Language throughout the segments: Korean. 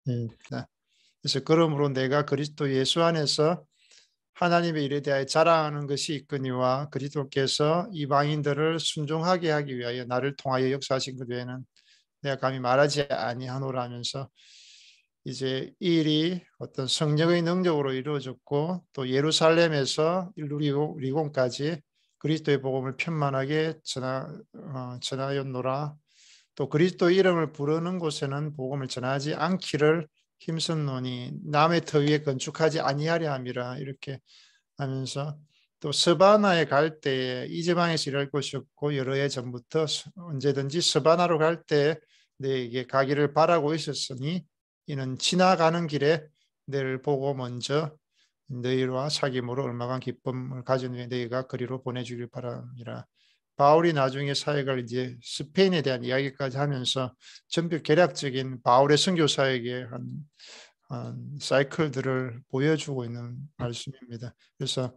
그래서 그러므로 내가 그리스도 예수 안에서 하나님의 일에 대하여 자랑하는 것이 있거니와 그리스도께서 이방인들을 순종하게 하기 위하여 나를 통하여 역사하신 것 외에는 내가 감히 말하지 아니하노라 하면서 이제 이 일이 어떤 성령의 능력으로 이루어졌고 또 예루살렘에서 일루리곤까지 그리스도의 복음을 편만하게 전하였노라. 또 그리스도 이름을 부르는 곳에는 복음을 전하지 않기를 힘썼노니 남의 터 위에 건축하지 아니하려 함이라. 이렇게 하면서 또 스바나에 갈 때에 이 지방에서 일할 곳이 없고 여러 해 전부터 언제든지 스바나로 갈 때 너에게 가기를 바라고 있었으니 이는 지나가는 길에 너를 보고 먼저 너희와 사귐으로 얼마간 기쁨을 가진 후에 너희가 그리로 보내주길 바랍니다. 바울이 나중에 사역을 이제 스페인에 대한 이야기까지 하면서 전부 개략적인 바울의 선교 사역의 한 사이클들을 보여주고 있는 말씀입니다. 그래서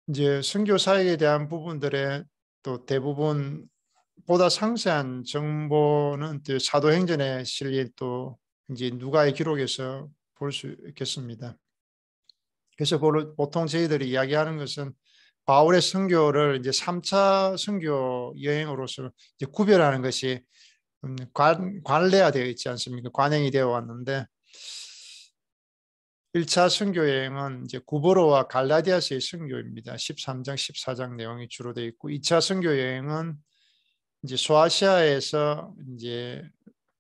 이제 선교 사역에 대한 부분들의 또 대부분 보다 상세한 정보는 또 사도행전에 실린 또 이제 누가의 기록에서 볼 수 있겠습니다. 그래서 보통 저희들이 이야기하는 것은 바울의 선교를 이제 3차 선교 여행으로서 이제 구별하는 것이 관례화되어 있지 않습니까? 관행이 되어 왔는데 1차 선교 여행은 이제 구버로와 갈라디아서의 선교입니다. 13장, 14장 내용이 주로 되어 있고 2차 선교 여행은 이제 소아시아에서 이제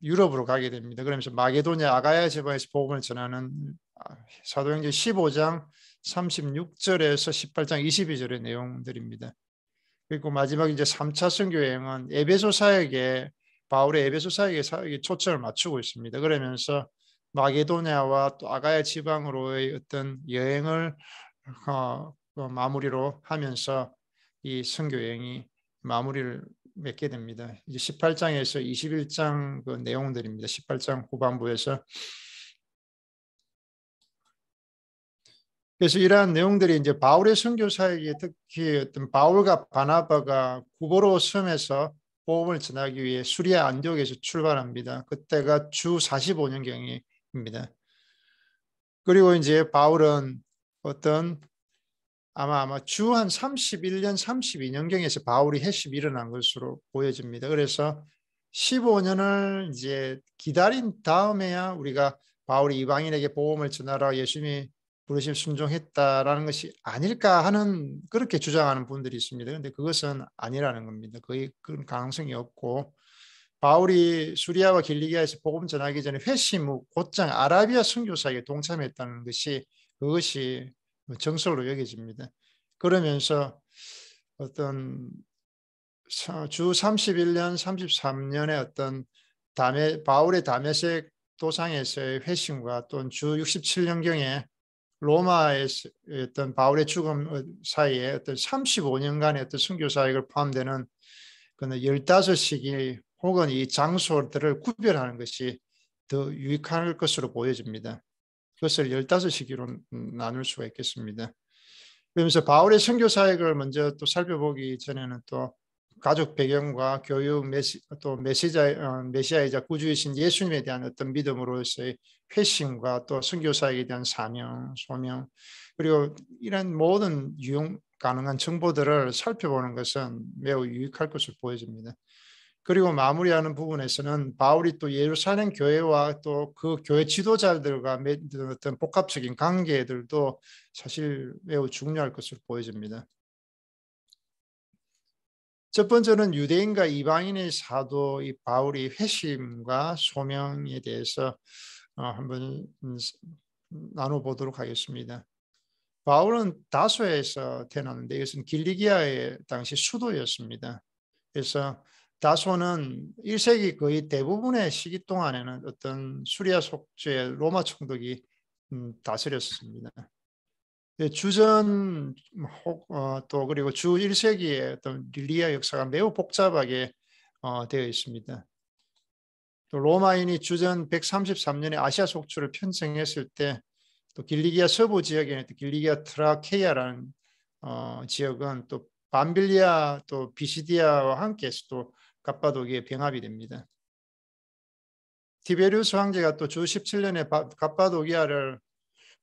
유럽으로 가게 됩니다. 그러면서 마게도냐 아가야 지방에서 복음을 전하는 사도행전 15장 36절에서 18장 22절의 내용들입니다. 그리고 마지막 이제 3차 선교 여행은 에베소 사역에 바울의 에베소 사역에 초점을 맞추고 있습니다. 그러면서 마게도냐와 또 아가야 지방으로의 어떤 여행을 마무리로 하면서 이 선교 여행이 마무리를 맺게 됩니다. 이제 18장에서 21장 그 내용들입니다. 18장 후반부에서. 그래서 이러한 내용들이 이제 바울의 선교 사역이 특히 어떤 바울과 바나바가 구버로 섬에서 복음을 전하기 위해 수리아 안디옥에서 출발합니다. 그때가 주 45년경입니다. 그리고 이제 바울은 어떤 아마 주 한 31년, 32년경에서 바울이 회심이 일어난 것으로 보여집니다. 그래서 15년을 이제 기다린 다음에야 우리가 바울이 이방인에게 복음을 전하라 예수님이 부르심 순종했다라는 것이 아닐까 하는 그렇게 주장하는 분들이 있습니다. 그런데 그것은 아니라는 겁니다. 거의 그런 가능성이 없고 바울이 수리아와 길리기아에서 복음 전하기 전에 회심 후 곧장 아라비아 선교사에게 동참했다는 것이 그것이 정석으로 여겨집니다. 그러면서 어떤 주 31년, 33년의 어떤 바울의 다메섹 도상에서의 회심과 또는 주 67년경에 로마의 어떤 바울의 죽음 사이에 어떤 35년간의 어떤 선교 사역을 포함되는 그는 15시기 혹은 이 장소들을 구별하는 것이 더 유익할 것으로 보여집니다. 그것을 15시기로 나눌 수가 있겠습니다. 그러면서 바울의 선교 사역을 먼저 또 살펴보기 전에는 또 가족 배경과 교육, 또 메시아이자 구주이신 예수님에 대한 어떤 믿음으로서의 회심과 또 선교 사역에 대한 사명, 소명, 그리고 이런 모든 유용 가능한 정보들을 살펴보는 것은 매우 유익할 것으로 보여집니다. 그리고 마무리하는 부분에서는 바울이 또 예루살렘 교회와 또 그 교회 지도자들과 맺은 어떤 복합적인 관계들도 사실 매우 중요할 것으로 보여집니다. 첫 번째는 유대인과 이방인의 사도 이 바울이 회심과 소명에 대해서 한번 나눠보도록 하겠습니다. 바울은 다소에서 태어났는데 이것은 길리기아의 당시 수도였습니다. 그래서 다소는 1세기 거의 대부분의 시기 동안에는 어떤 수리아 속주의 로마 총독이 다스렸습니다. 주전 또 그리고 주 1세기의 어떤 릴리아 역사가 매우 복잡하게 되어 있습니다. 또 로마인이 주전 133년에 아시아 속주를 편성했을 때 또 길리기아 서부 지역에 길리기아 트라케이아라는 지역은 또 밤빌리아 또 비시디아와 함께 또 갑바도기에 병합이 됩니다. 티베리우스 황제가 또 주 17년에 갑바도기아를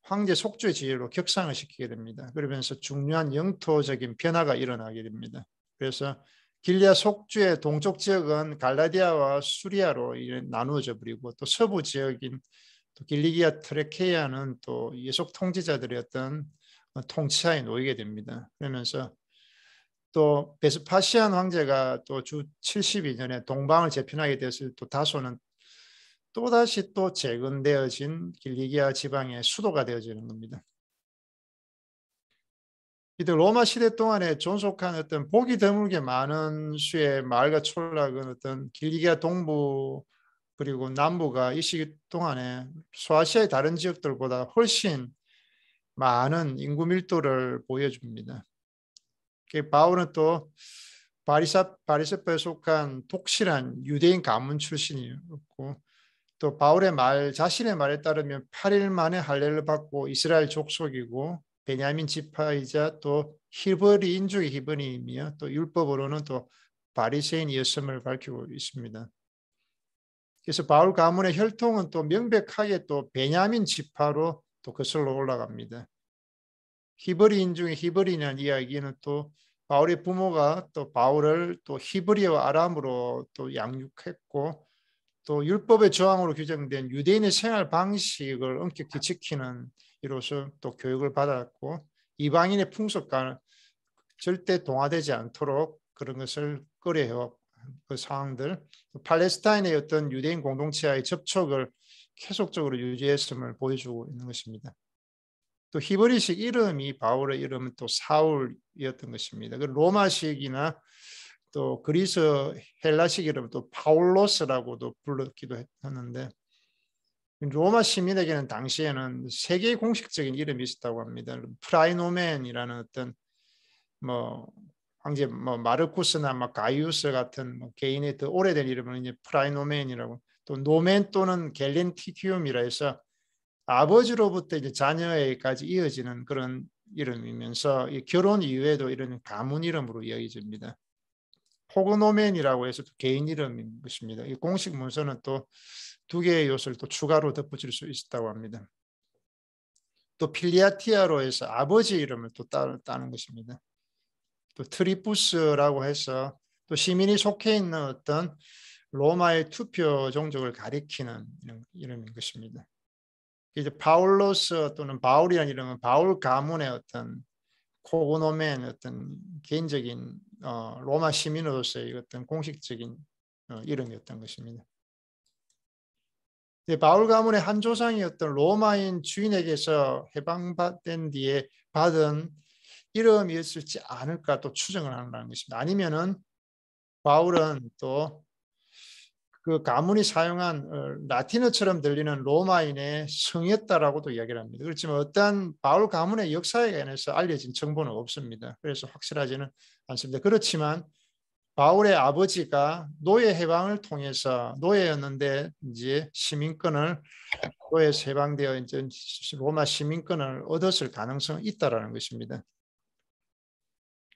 황제 속주의 지위로 격상을 시키게 됩니다. 그러면서 중요한 영토적인 변화가 일어나게 됩니다. 그래서 길리아 속주의 동쪽 지역은 갈라디아와 수리아로 나누어져 버리고 또 서부 지역인 또 길리기아 트레케이아는 또 예속 통치자들의 어떤 통치하에 놓이게 됩니다. 그러면서 또 베스파시안 황제가 또 주 72년에 동방을 재편하게 되었을 또 다소는 또다시 또 재건되어진 길리기아 지방의 수도가 되어지는 겁니다. 이때 로마 시대 동안에 존속한 어떤 보기 드물게 많은 수의 마을과 촌락은 어떤 길리기아 동부 그리고 남부가 이 시기 동안에 소아시아의 다른 지역들보다 훨씬 많은 인구 밀도를 보여줍니다. 바울은 또 바리새파에 속한 독실한 유대인 가문 출신이었고 또 바울의 자신의 말에 따르면 8일 만에 할례를 받고 이스라엘 족속이고 베냐민 지파이자 또 히브리인 중의 히브리인이며 또 율법으로는 또 바리새인이었음을 밝히고 있습니다. 그래서 바울 가문의 혈통은 또 명백하게 또 베냐민 지파로 또 거슬러 올라갑니다. 히브리인 중에 히브리인이라는 이야기는 또 바울의 부모가 또 바울을 또 히브리어 아람으로 또 양육했고 또 율법의 조항으로 규정된 유대인의 생활 방식을 엄격히 지키는 이로써 또 교육을 받았고 이방인의 풍습과 절대 동화되지 않도록 그런 것을 꺼려해온 그 상황들, 팔레스타인의 어떤 유대인 공동체와의 접촉을 계속적으로 유지했음을 보여주고 있는 것입니다. 또 히브리식 이름이 바울의 이름은 또 사울이었던 것입니다. 그 로마식이나 또 그리스 헬라식 이름은 또 파울로스라고도 불렀기도 했는데 로마 시민에게는 당시에는 세 개의 공식적인 이름이 있었다고 합니다. 프라이노멘이라는 어떤 뭐 황제 마르쿠스나 가이우스 같은 개인의 더 오래된 이름은 이제 프라이노멘이라고 또 노멘 또는 갤렌티키움이라 해서 아버지로부터 이제 자녀에까지 이어지는 그런 이름이면서 결혼 이후에도 이런 가문 이름으로 이어집니다. 포그노멘이라고 해서 개인 이름인 것입니다. 이 공식 문서는 또 두 개의 요소를 또 추가로 덧붙일 수 있다고 합니다. 또 필리아티아로 해서 아버지 이름을 또 따는 것입니다. 또 트리푸스라고 해서 또 시민이 속해 있는 어떤 로마의 투표 종족을 가리키는 이름인 것입니다. 이제 파울로스 또는 바울이라는 이름은 바울 가문의 어떤 코고노멘 어떤 개인적인 로마 시민으로서의 어떤 공식적인 이름이었던 것입니다. 바울 가문의 한 조상이었던 로마인 주인에게서 해방된 뒤에 받은 이름이었을지 않을까 또 추정을 하는 것입니다. 아니면은 바울은 또 그 가문이 사용한 라틴어처럼 들리는 로마인의 성이었다라고도 이야기를 합니다. 그렇지만 어떠한 바울 가문의 역사에 관해서 알려진 정보는 없습니다. 그래서 확실하지는 않습니다. 그렇지만 바울의 아버지가 노예 해방을 통해서 노예였는데 이제 시민권을 노예에서 해방되어 이제 로마 시민권을 얻었을 가능성이 있다라는 것입니다.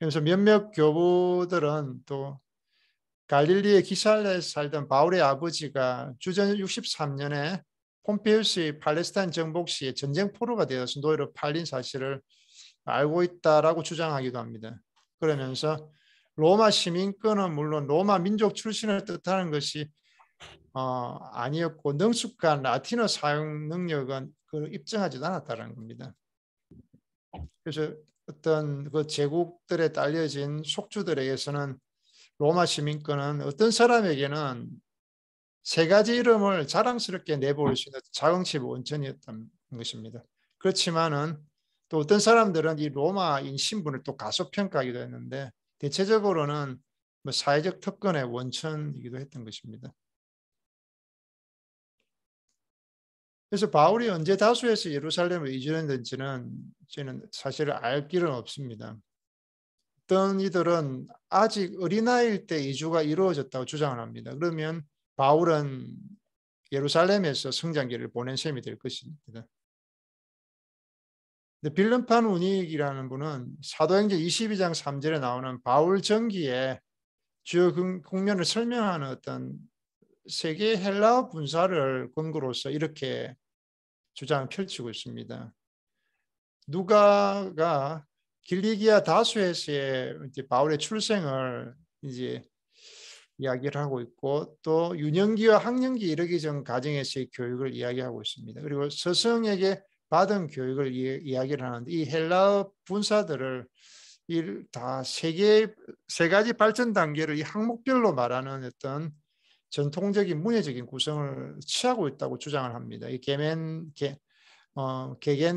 그래서 몇몇 교부들은 또 갈릴리의 기살레에서 살던 바울의 아버지가 주전 63년에 폼페이우스의 팔레스타인 정복 시에 전쟁 포로가 되어서 노예로 팔린 사실을 알고 있다라고 주장하기도 합니다. 그러면서 로마 시민권은 물론 로마 민족 출신을 뜻하는 것이 아니었고 능숙한 라틴어 사용 능력은 그걸 입증하지도 않았다는 겁니다. 그래서 어떤 그 제국들에 딸려진 속주들에게서는 로마 시민권은 어떤 사람에게는 세 가지 이름을 자랑스럽게 내볼 수 있는 자긍심의 원천이었던 것입니다. 그렇지만은 또 어떤 사람들은 이 로마인 신분을 또 가소평가하기도 했는데 대체적으로는 사회적 특권의 원천이기도 했던 것입니다. 그래서 바울이 언제 다수에서 예루살렘을 이주했는지는 저는 사실 알 길은 없습니다. 어떤 이들은 아직 어린아이일 때 이주가 이루어졌다고 주장을 합니다. 그러면 바울은 예루살렘에서 성장기를 보낸 셈이 될 것입니다. 빌름판 운익이라는 분은 사도행전 22장 3절에 나오는 바울 전기의 주요 국면을 설명하는 어떤 세계 헬라 분사를 근거로서 이렇게 주장을 펼치고 있습니다. 누가가 길리기아 다수에서의 이제 바울의 출생을 이제 이야기를 하고 있고, 또 유년기와 학년기 이르기 전 가정에서의 교육을 이야기하고 있습니다. 그리고 스승에게 받은 교육을 이야기를 하는데, 이 헬라 분사들을 다 세 가지 발전 단계를 이 항목별로 말하는 어떤 전통적인 문예적인 구성을 취하고 있다고 주장을 합니다. 이 게겐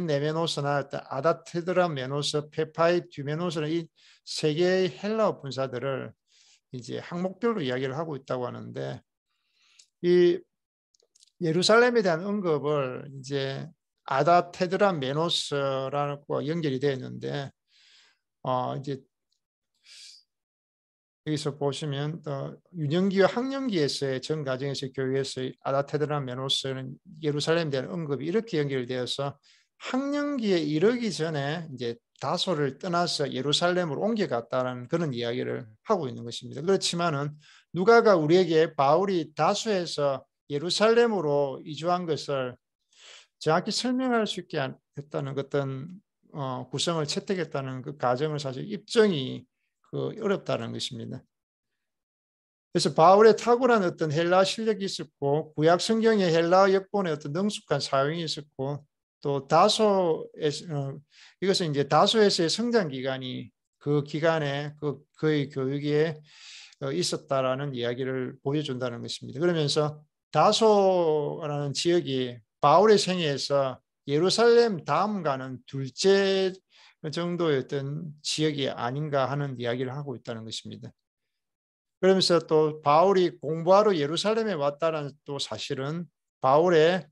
네메노스나 아다테드라 메노스, 페파이 듀메노스는 이 세 개의 헬라어 분사들을 이제 항목별로 이야기를 하고 있다고 하는데, 이 예루살렘에 대한 언급을 이제 아다테드라 메노스라는 거와 연결이 되어 있는데, 이제 여기서 보시면 유년기와 학년기에서의 전 가정에서의 교회에서의 아다테드라 메노스는 예루살렘에 대한 언급이 이렇게 연결되어서 학년기에 이르기 전에 이제 다소를 떠나서 예루살렘으로 옮겨갔다는 그런 이야기를 하고 있는 것입니다. 그렇지만은 누가가 우리에게 바울이 다소에서 예루살렘으로 이주한 것을 정확히 설명할 수 있게 했다는 어떤 구성을 채택했다는 그 과정을 사실 입증이 어렵다는 것입니다. 그래서 바울의 탁월한 어떤 헬라 실력이 있었고, 구약 성경의 헬라 역본의 어떤 능숙한 사용이 있었고, 또 이것은 이제 다소에서의 성장 기간이 그 기간에 그의 교육에 있었다라는 이야기를 보여준다는 것입니다. 그러면서 다소라는 지역이 바울의 생애에서 예루살렘 다음가는 둘째 정도의 어떤 지역이 아닌가 하는 이야기를 하고 있다는 것입니다. 그러면서 또 바울이 공부하러 예루살렘에 왔다는 또 사실은 바울의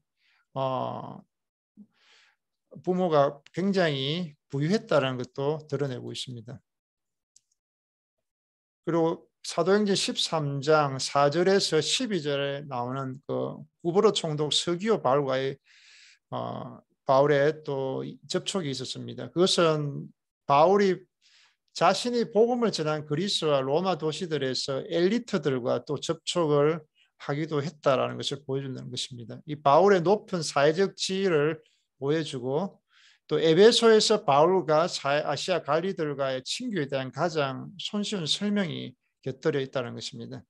부모가 굉장히 부유했다는 것도 드러내고 있습니다. 그리고 사도행전 13장 4절에서 12절에 나오는 그 구브로 총독 서기오 바울과의 바울의 또 접촉이 있었습니다. 그것은 바울이 자신이 복음을 전한 그리스와 로마 도시들에서 엘리트들과 또 접촉을 하기도 했다라는 것을 보여준다는 것입니다. 이 바울의 높은 사회적 지위를 보여주고, 또 에베소에서 바울과 아시아 관리들과의 친교에 대한 가장 손쉬운 설명이 곁들여 있다는 것입니다.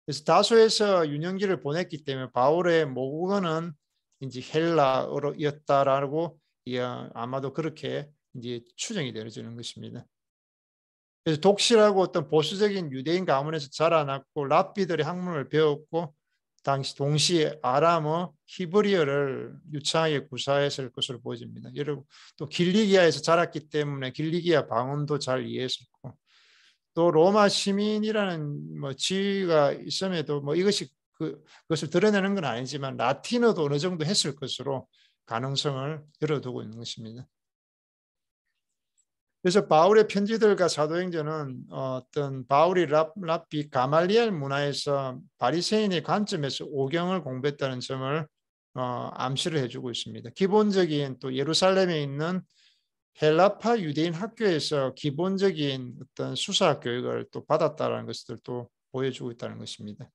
그래서 다소에서 유년기를 보냈기 때문에 바울의 모국어는 이제 헬라어였다라고 아마도 그렇게 이제 추정이 되어지는 것입니다. 그래서 독실하고 어떤 보수적인 유대인 가문에서 자라났고, 랍비들의 학문을 배웠고, 당시 동시에 아람어, 히브리어를 유창하게 구사했을 것으로 보여집니다. 여러분, 또 길리기아에서 자랐기 때문에 길리기아 방언도 잘 이해했었고, 또 로마 시민이라는 지위가 있음에도 이것이 그것을 드러내는 건 아니지만 라틴어도 어느 정도 했을 것으로 가능성을 열어두고 있는 것입니다. 그래서 바울의 편지들과 사도행전은 어떤 바울이 랍비 가말리엘 문화에서 바리새인의 관점에서 오경을 공부했다는 점을 암시를 해주고 있습니다. 기본적인 또 예루살렘에 있는 헬라파 유대인 학교에서 기본적인 어떤 수사 교육을 또 받았다는 것을 또 보여주고 있다는 것입니다.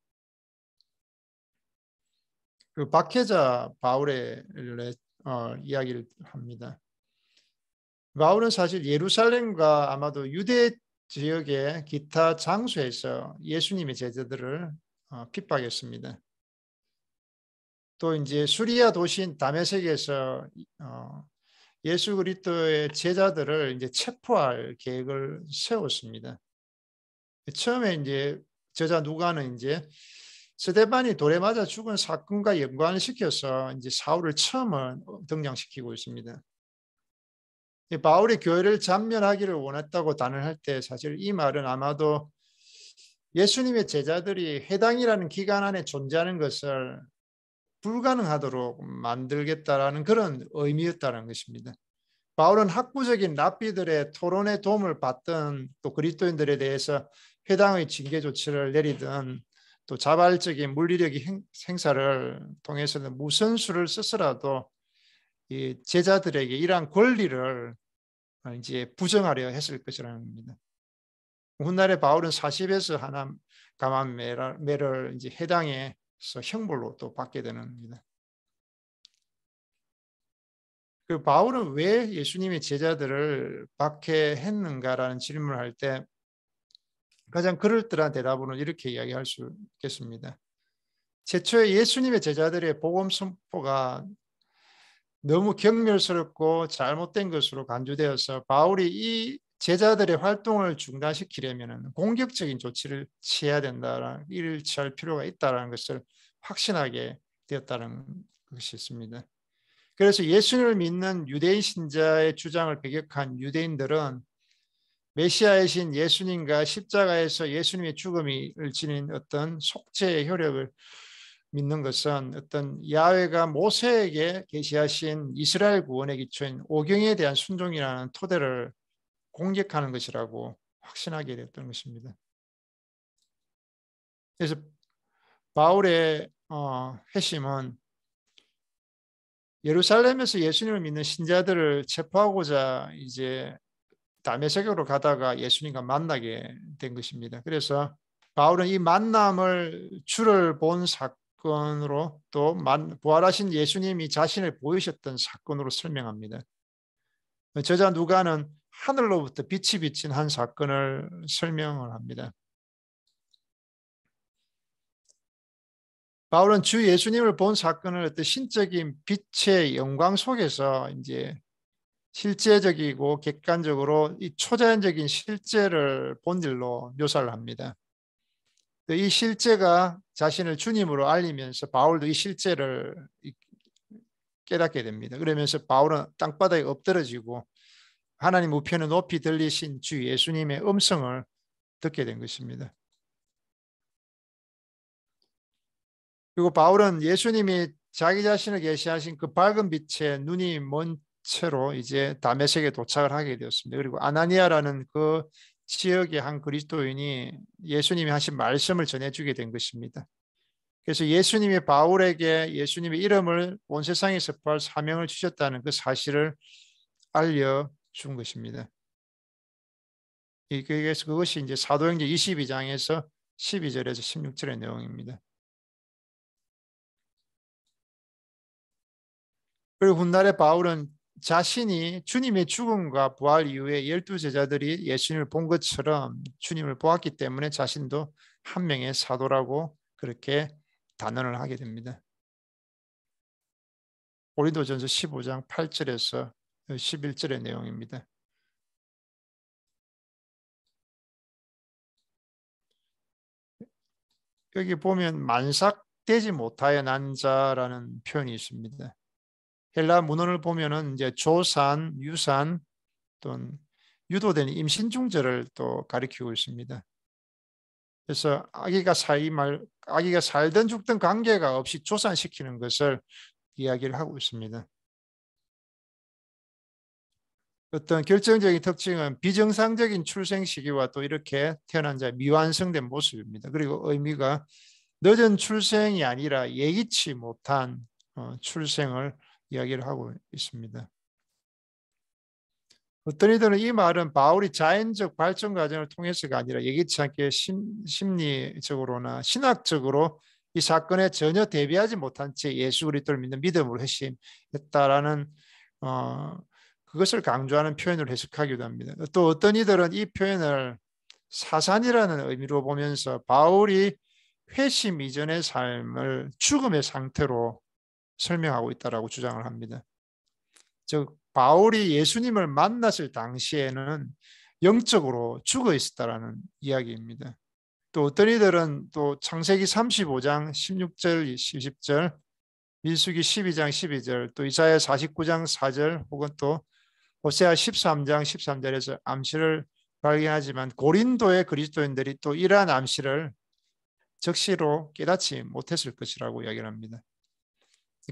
그 박해자 바울의 이야기를 합니다. 바울은 사실 예루살렘과 아마도 유대 지역의 기타 장소에서 예수님의 제자들을 핍박했습니다. 또 이제 수리아 도시인 다메섹에서 예수 그리스도의 제자들을 이제 체포할 계획을 세웠습니다. 처음에 이제 저자 누가는 이제 스데반이 돌에 맞아 죽은 사건과 연관을 시켜서 이제 사울을 처음 등장시키고 있습니다. 바울이 교회를 잔멸하기를 원했다고 단언할 때 사실 이 말은 아마도 예수님의 제자들이 회당이라는 기간 안에 존재하는 것을 불가능하도록 만들겠다라는 그런 의미였다는 것입니다. 바울은 학구적인 랍비들의 토론의 도움을 받던, 또 그리스도인들에 대해서 회당의 징계 조치를 내리던, 또 자발적인 물리력의 행사를 통해서는 무선수를 써서라도 이 제자들에게 이러한 권리를 이제 부정하려 했을 것이라는 겁니다. 훗날에 바울은 40에서 하나 감암매를 이제 해당해서 형벌로 또 받게 되는 겁니다. 그 바울은 왜 예수님의 제자들을 박해했는가라는 질문을 할 때 가장 그럴듯한 대답으로 이렇게 이야기할 수 있겠습니다. 최초에 예수님의 제자들의 복음 선포가 너무 경멸스럽고 잘못된 것으로 간주되어서 바울이 이 제자들의 활동을 중단시키려면 공격적인 조치를 취해야 된다라는 일을 취할 필요가 있다는 것을 확신하게 되었다는 것이 있습니다. 그래서 예수님을 믿는 유대인 신자의 주장을 배격한 유대인들은 메시아이신 예수님과 십자가에서 예수님의 죽음을 지닌 어떤 속죄의 효력을 믿는 것은 어떤 야훼가 모세에게 계시하신 이스라엘 구원의 기초인 오경에 대한 순종이라는 토대를 공격하는 것이라고 확신하게 됐던 것입니다. 그래서 바울의 회심은 예루살렘에서 예수님을 믿는 신자들을 체포하고자 이제 다메섹으로 가다가 예수님과 만나게 된 것입니다. 그래서 바울은 이 만남을 주를 본 사건으로 또 부활하신 예수님이 자신을 보이셨던 사건으로 설명합니다. 저자 누가는 하늘로부터 빛이 비친 한 사건을 설명을 합니다. 바울은 주 예수님을 본 사건을 어떤 신적인 빛의 영광 속에서 이제 실제적이고 객관적으로 이 초자연적인 실제를 본질로 묘사를 합니다. 이 실제가 자신을 주님으로 알리면서 바울도 이 실제를 깨닫게 됩니다. 그러면서 바울은 땅바닥에 엎드러지고 하나님 우편에 높이 들리신 주 예수님의 음성을 듣게 된 것입니다. 그리고 바울은 예수님이 자기 자신을 계시하신 그 밝은 빛에 눈이 먼 채로 이제 다메섹에 도착을 하게 되었습니다. 그리고 아나니아라는 그 지역의 한 그리스도인이 예수님이 하신 말씀을 전해주게 된 것입니다. 그래서 예수님이 바울에게 예수님의 이름을 온 세상에 선포할 사명을 주셨다는 그 사실을 알려준 것입니다. 그래서 그것이 이제 사도행전 22장에서 12절에서 16절의 내용입니다. 그리고 훗날에 바울은 자신이 주님의 죽음과 부활 이후에 12제자들이 예수님을 본 것처럼 주님을 보았기 때문에 자신도 한 명의 사도라고 그렇게 단언을 하게 됩니다. 고린도전서 15장 8절에서 11절의 내용입니다. 여기 보면 만삭되지 못하여 난 자라는 표현이 있습니다. 헬라 문헌을 보면은 이제 조산, 유산 또는 유도된 임신 중절을 또 가리키고 있습니다. 그래서 아기가 살든 죽든 관계가 없이 조산시키는 것을 이야기를 하고 있습니다. 어떤 결정적인 특징은 비정상적인 출생 시기와 또 이렇게 태어난 자의 미완성된 모습입니다. 그리고 의미가 늦은 출생이 아니라 예기치 못한 출생을 이야기를 하고 있습니다. 어떤 이들은 이 말은 바울이 자연적 발전 과정을 통해서가 아니라 예기치 않게 심리적으로나 신학적으로 이 사건에 전혀 대비하지 못한 채 예수 그리스도를 믿는 믿음으로 회심했다라는 그것을 강조하는 표현을 해석하기도 합니다. 또 어떤 이들은 이 표현을 사산이라는 의미로 보면서 바울이 회심 이전의 삶을 죽음의 상태로 설명하고 있다라고 주장을 합니다. 즉 바울이 예수님을 만났을 당시에는 영적으로 죽어 있었다라는 이야기입니다. 또 어떤 이들은 또 창세기 35장 16절, 20절, 민수기 12장 12절, 또 이사야 49장 4절 혹은 또 호세아 13장 13절에서 암시를 발견하지만 고린도의 그리스도인들이 또 이러한 암시를 적시로 깨닫지 못했을 것이라고 이야기를 합니다.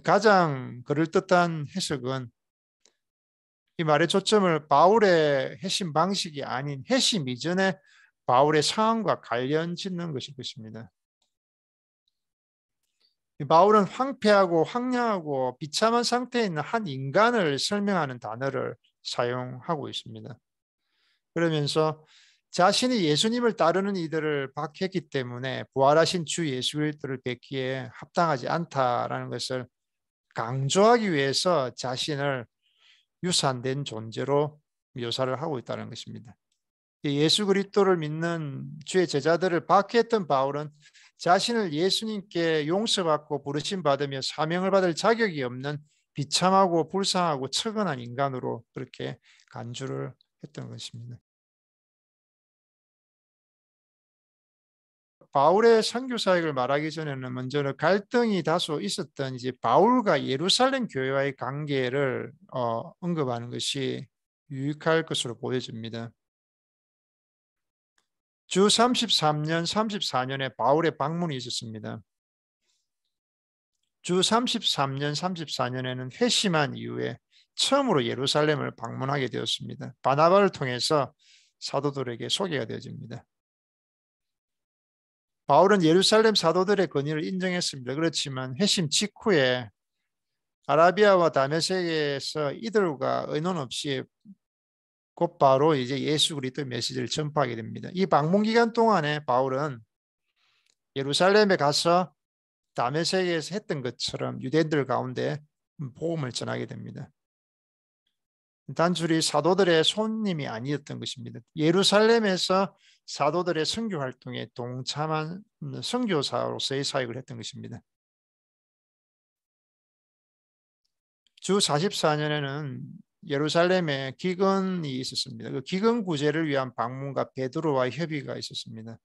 가장 그럴듯한 해석은 이 말의 초점을 바울의 회심 방식이 아닌 회심 이전에 바울의 상황과 관련 짓는 것일 것입니다. 바울은 황폐하고 황량하고 비참한 상태에 있는 한 인간을 설명하는 단어를 사용하고 있습니다. 그러면서 자신이 예수님을 따르는 이들을 박해했기 때문에 부활하신 주 예수 그리스도를 뵙기에 합당하지 않다라는 것을 강조하기 위해서 자신을 유산된 존재로 묘사를 하고 있다는 것입니다. 예수 그리스도를 믿는 주의 제자들을 박해했던 바울은 자신을 예수님께 용서받고 부르심 받으며 사명을 받을 자격이 없는 비참하고 불쌍하고 처근한 인간으로 그렇게 간주를 했던 것입니다. 바울의 선교 사역을 말하기 전에는 먼저 갈등이 다소 있었던 이제 바울과 예루살렘 교회와의 관계를 언급하는 것이 유익할 것으로 보여집니다. 주 33년, 34년에 바울의 방문이 있었습니다. 주 33년, 34년에는 회심한 이후에 처음으로 예루살렘을 방문하게 되었습니다. 바나바를 통해서 사도들에게 소개가 되어집니다. 바울은 예루살렘 사도들의 권위를 인정했습니다. 그렇지만 회심 직후에 아라비아와 다메섹에서 이들과 의논 없이 곧바로 이제 예수 그리스도의 메시지를 전파하게 됩니다. 이 방문 기간 동안에 바울은 예루살렘에 가서 다메섹에서 했던 것처럼 유대인들 가운데 복음을 전하게 됩니다. 단순히 사도들의 손님이 아니었던 것입니다. 예루살렘에서 사도들의 선교 활동에 동참한 선교사로서의 사역을 했던 것입니다. 주 44년에는 예루살렘에 기근이 있었습니다. 그 기근 구제를 위한 방문과 베드로와 협의가 있었습니다.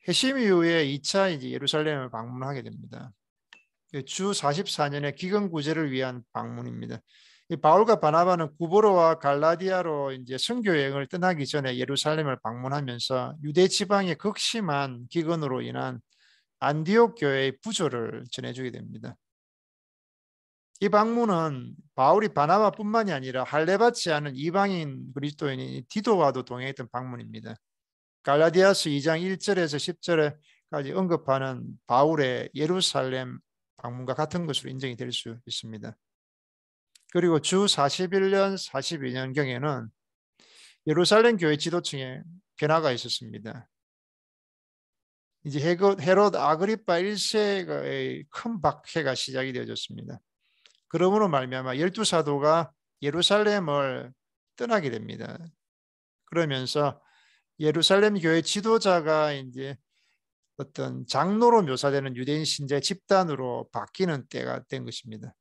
회심 이후에 2차 이제 예루살렘을 방문하게 됩니다. 주 44년에 기근 구제를 위한 방문입니다. 바울과 바나바는 구브로와 갈라디아로 이제 선교 여행을 떠나기 전에 예루살렘을 방문하면서 유대 지방의 극심한 기근으로 인한 안디옥 교회의 부조를 전해주게 됩니다. 이 방문은 바울이 바나바뿐만이 아니라 할례받지 않은 이방인 그리스도인인 디도와도 동행했던 방문입니다. 갈라디아서 2장 1절에서 10절까지 언급하는 바울의 예루살렘 방문과 같은 것으로 인정이 될 수 있습니다. 그리고 주 41년, 42년경에는 예루살렘 교회 지도층에 변화가 있었습니다. 이제 헤롯 아그리파 1세의 큰 박해가 시작이 되어졌습니다. 그러므로 말미암아 12사도가 예루살렘을 떠나게 됩니다. 그러면서 예루살렘 교회 지도자가 이제 어떤 장로로 묘사되는 유대인 신자 집단으로 바뀌는 때가 된 것입니다.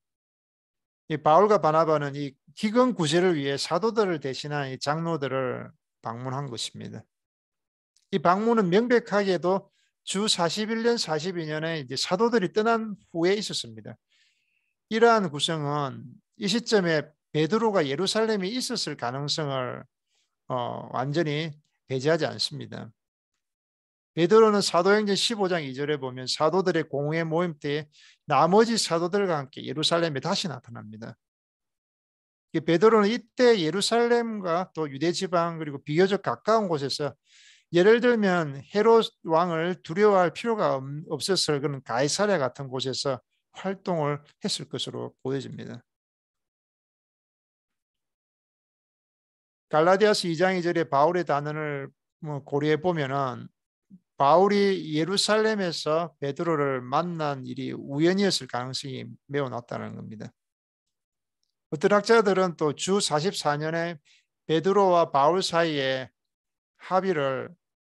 이 바울과 바나바는 이 기근 구제를 위해 사도들을 대신한 이 장로들을 방문한 것입니다. 이 방문은 명백하게도 주 41년, 42년에 이제 사도들이 떠난 후에 있었습니다. 이러한 구성은 이 시점에 베드로가 예루살렘에 있었을 가능성을 완전히 배제하지 않습니다. 베드로는 사도행전 15장 2절에 보면 사도들의 공회 모임 때에 나머지 사도들과 함께 예루살렘에 다시 나타납니다. 베드로는 이때 예루살렘과 또 유대 지방 그리고 비교적 가까운 곳에서 예를 들면 헤롯 왕을 두려워할 필요가 없었을 그런 가이사랴 같은 곳에서 활동을 했을 것으로 보여집니다. 갈라디아서 2장 2절에 바울의 단언을 고려해 보면은 바울이 예루살렘에서 베드로를 만난 일이 우연이었을 가능성이 매우 낮다는 겁니다. 어떤 학자들은 또 주 44년에 베드로와 바울 사이에 합의를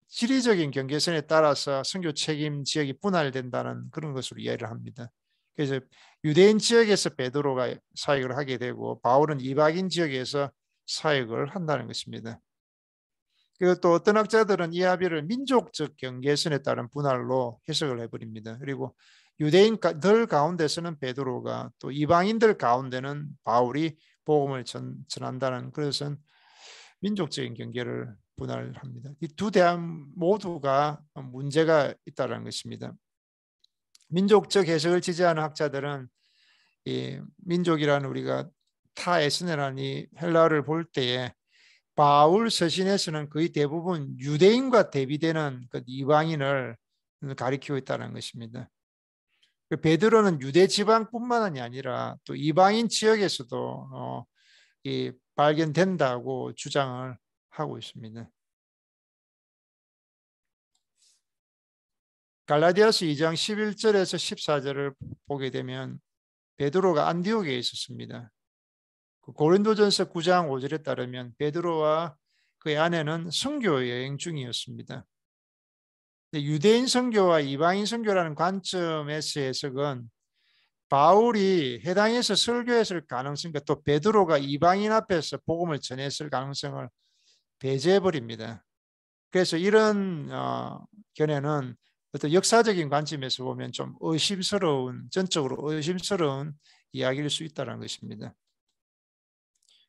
지리적인 경계선에 따라서 선교 책임 지역이 분할된다는 그런 것으로 이해를 합니다. 그래서 유대인 지역에서 베드로가 사역을 하게 되고 바울은 이방인 지역에서 사역을 한다는 것입니다. 그리고 또 어떤 학자들은 이 합의를 민족적 경계선에 따른 분할로 해석을 해버립니다. 그리고 유대인들 가운데서는 베드로가 또 이방인들 가운데는 바울이 복음을 전한다는 그것은 민족적인 경계를 분할합니다. 이 두 대안 모두가 문제가 있다는 것입니다. 민족적 해석을 지지하는 학자들은 이 민족이라는 우리가 타 에스네라니 헬라어를 볼 때에 바울 서신에서는 거의 대부분 유대인과 대비되는 그 이방인을 가리키고 있다는 것입니다. 베드로는 유대 지방뿐만 아니라 또 이방인 지역에서도 이 발견된다고 주장을 하고 있습니다. 갈라디아서 2장 11절에서 14절을 보게 되면 베드로가 안디옥에 있었습니다. 고린도전서 9장 5절에 따르면 베드로와 그의 아내는 선교 여행 중이었습니다. 유대인 선교와 이방인 선교라는 관점에서 해석은 바울이 해당에서 설교했을 가능성과 또 베드로가 이방인 앞에서 복음을 전했을 가능성을 배제해 버립니다. 그래서 이런 견해는 어떤 역사적인 관점에서 보면 좀 전적으로 의심스러운 이야기일 수 있다는 것입니다.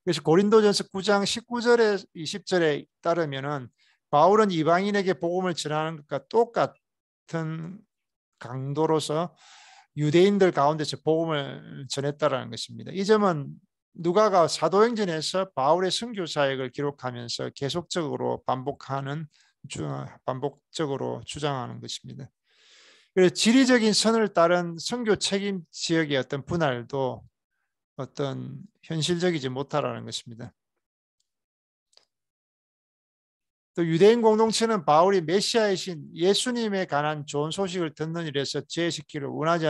그래서 고린도전서 9장 19절에 20절에 따르면은 바울은 이방인에게 복음을 전하는 것과 똑같은 강도로서 유대인들 가운데서 복음을 전했다라는 것입니다. 이 점은 누가가 사도행전에서 바울의 선교 사역을 기록하면서 계속적으로 반복적으로 주장하는 것입니다. 그래서 지리적인 선을 따른 선교 책임 지역의 어떤 분할도 어떤 현실적이지 못하라는 것입니다. 또 유대인 공동체는 바울이 메시아이신 예수님에 관한 좋은 소식을 듣는 일에서 제시키를 원하지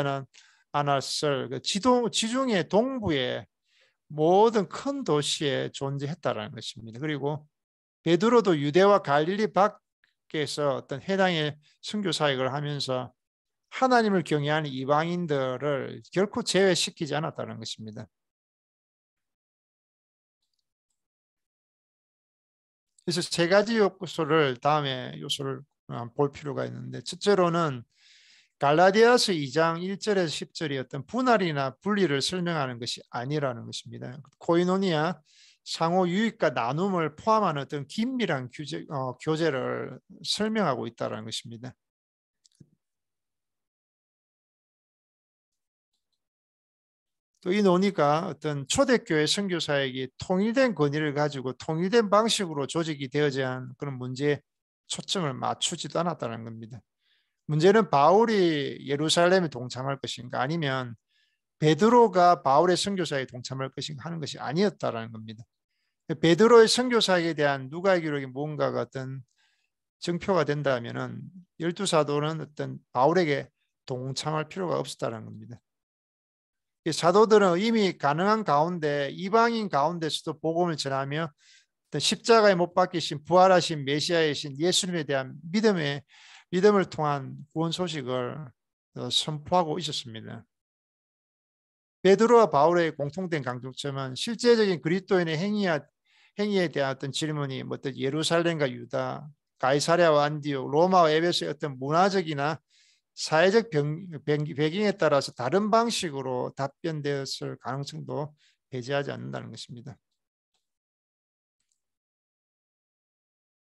않았을 지중해 동부의 모든 큰 도시에 존재했다라는 것입니다. 그리고 베드로도 유대와 갈릴리 밖에서 어떤 해당의 선교 사역을 하면서 하나님을 경외하는 이방인들을 결코 제외시키지 않았다는 것입니다. 그래서 세 가지 다음에 요소를 볼 필요가 있는데, 첫째로는 갈라디아서 2장 1절에서 10절이 어떤 분할이나 분리를 설명하는 것이 아니라는 것입니다. 코이노니아, 상호 유익과 나눔을 포함하는 어떤 긴밀한 교제를 설명하고 있다는 것입니다. 또 이 논의가 어떤 초대교회 선교사역이 통일된 권위를 가지고 통일된 방식으로 조직이 되어야 하는 그런 문제에 초점을 맞추지도 않았다는 겁니다. 문제는 바울이 예루살렘에 동참할 것인가 아니면 베드로가 바울의 선교사에 동참할 것인가 하는 것이 아니었다라는 겁니다. 베드로의 선교사에 대한 누가의 기록이 뭔가가 어떤 증표가 된다면은 12사도는 어떤 바울에게 동참할 필요가 없었다는 겁니다. 사도들은 이미 가능한 가운데 이방인 가운데서도 복음을 전하며 십자가에 못 박히신 부활하신 메시아이신 예수님에 대한 믿음을 통한 구원 소식을 선포하고 있었습니다. 베드로와 바울의 공통된 강조점은 실제적인 그리스도인의 행위에 대한 어떤 질문이 어떤 예루살렘과 유다, 가이사랴와 안디옥, 로마와 에베소의 어떤 문화적이나 사회적 배경에 따라서 다른 방식으로 답변되었을 가능성도 배제하지 않는다는 것입니다.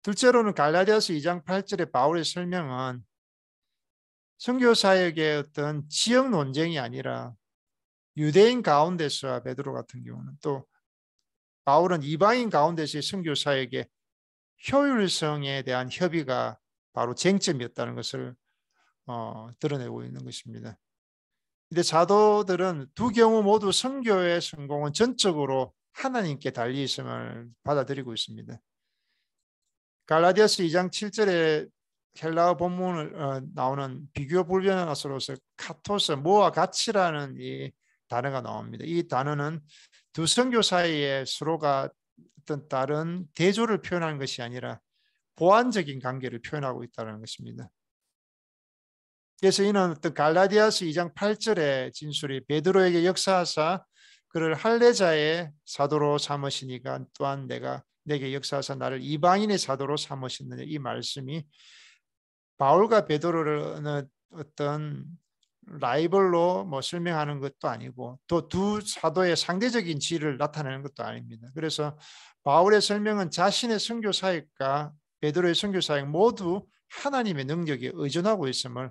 둘째로는 갈라디아서 2장 8절의 바울의 설명은 선교 사역의 어떤 지역 논쟁이 아니라 유대인 가운데서 베드로 같은 경우는 또 바울은 이방인 가운데서의 선교 사역의 효율성에 대한 협의가 바로 쟁점이었다는 것을 드러내고 있는 것입니다. 근데 사도들은 두 경우 모두 선교의 성공은 전적으로 하나님께 달리 있음을 받아들이고 있습니다. 갈라디아서 2장 7절에 헬라어 본문을 나오는 비교 불변화서로서 카토스, 뭐와 같이라는 이 단어가 나옵니다. 이 단어는 두 선교 사이에 서로가 어떤 다른 대조를 표현하는 것이 아니라 보완적인 관계를 표현하고 있다는 것입니다. 그래서 이는 어떤 갈라디아서 2장 8절의 진술이 베드로에게 역사하사 그를 할례자의 사도로 삼으시니까 또한 내게 역사하사 나를 이방인의 사도로 삼으셨느냐, 이 말씀이 바울과 베드로를 어떤 라이벌로 설명하는 것도 아니고 또 두 사도의 상대적인 지위를 나타내는 것도 아닙니다. 그래서 바울의 설명은 자신의 선교 사역과 베드로의 선교 사역 모두 하나님의 능력에 의존하고 있음을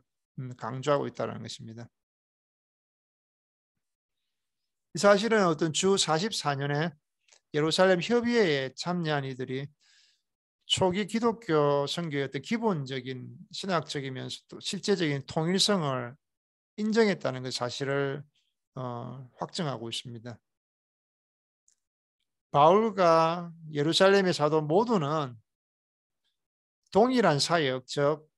강조하고 있다는 것입니다. 이 사실은 어떤 주 44년에 예루살렘 협의회에 참여한 이들이 초기 기독교 선교의 어떤 기본적인 신학적이면서도 실제적인 통일성을 인정했다는 그 사실을 확증하고 있습니다. 바울과 예루살렘의 사도 모두는 동일한 사역, 즉